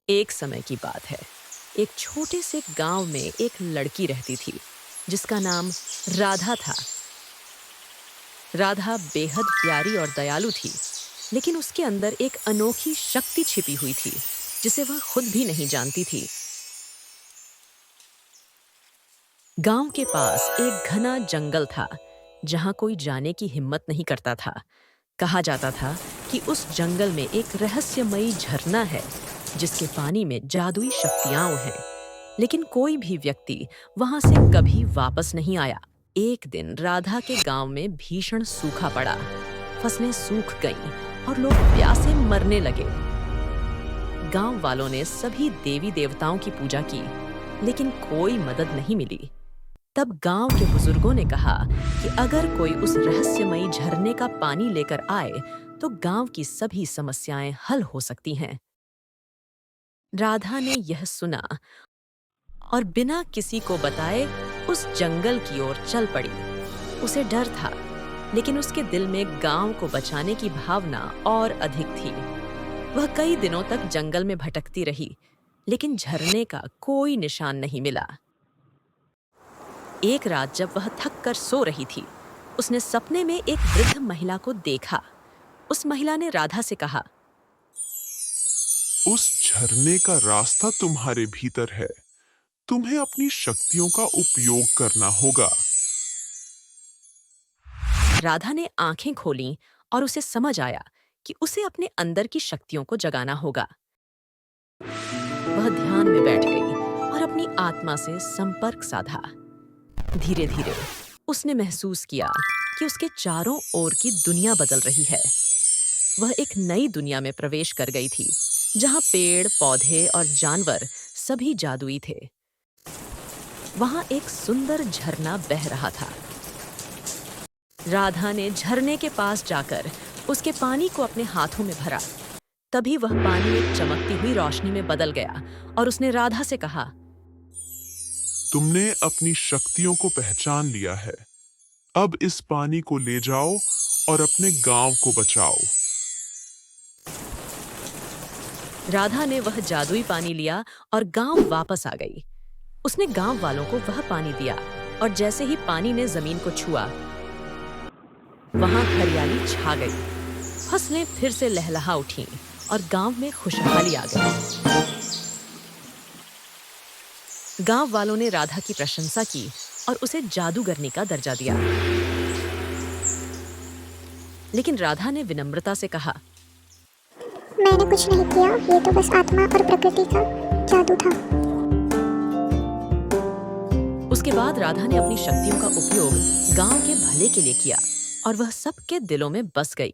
एक समय की बात है। एक छोटे से गांव में एक लड़की रहती थी जिसका नाम राधा था। राधा बेहद प्यारी और दयालु थी, लेकिन उसके अंदर एक अनोखी शक्ति छिपी हुई थी जिसे वह खुद भी नहीं जानती थी। गांव के पास एक घना जंगल था जहां कोई जाने की हिम्मत नहीं करता था। कहा जाता था कि उस जंगल में एक रहस्यमयी झरना है जिसके पानी में जादुई शक्तियां हैं, लेकिन कोई भी व्यक्ति वहां से कभी वापस नहीं आया। एक दिन राधा के गांव में भीषण सूखा पड़ा। फसलें सूख गईं और लोग प्यासे मरने लगे। गांव वालों ने सभी देवी देवताओं की पूजा की, लेकिन कोई मदद नहीं मिली। तब गांव के बुजुर्गों ने कहा कि अगर कोई उस रहस्यमयी झरने का पानी लेकर आए तो गांव की सभी समस्याएं हल हो सकती हैं। राधा ने यह सुना और बिना किसी को बताए उस जंगल की ओर चल पड़ी। उसे डर था, लेकिन उसके दिल में गांव को बचाने की भावना और अधिक थी। वह कई दिनों तक जंगल में भटकती रही, लेकिन झरने का कोई निशान नहीं मिला। एक रात जब वह थक कर सो रही थी, उसने सपने में एक वृद्ध महिला को देखा। उस महिला ने राधा से कहा, उस झरने का रास्ता तुम्हारे भीतर है। तुम्हें अपनी शक्तियों का उपयोग करना होगा। राधा ने आंखें खोलीं और उसे समझ आया कि उसे अपने अंदर की शक्तियों को जगाना होगा। वह ध्यान में बैठ गई और अपनी आत्मा से संपर्क साधा। धीरे धीरे उसने महसूस किया कि उसके चारों ओर की दुनिया बदल रही है। वह एक नई दुनिया में प्रवेश कर गई थी, जहां पेड़, पौधे और जानवर सभी जादुई थे। वहां एक सुंदर झरना बह रहा था। राधा ने झरने के पास जाकर उसके पानी को अपने हाथों में भरा। तभी वह पानी एक चमकती हुई रोशनी में बदल गया और उसने राधा से कहा, तुमने अपनी शक्तियों को पहचान लिया है। अब इस पानी को ले जाओ और अपने गांव को बचाओ। राधा ने वह जादुई पानी लिया और गांव वापस आ गई। उसने गांव वालों को वह पानी दिया और जैसे ही पानी ने जमीन को छुआ, वहां हरियाली छा गई। फसलें फिर से लहलहा उठीं और गांव में खुशहाली आ गई। गांव वालों ने राधा की प्रशंसा की और उसे जादूगरनी का दर्जा दिया। लेकिन राधा ने विनम्रता से कहा, मैंने कुछ नहीं किया, ये तो बस आत्मा और प्रकृति का जादू था। उसके बाद राधा ने अपनी शक्तियों का उपयोग गांव के भले के लिए किया और वह सबके दिलों में बस गई।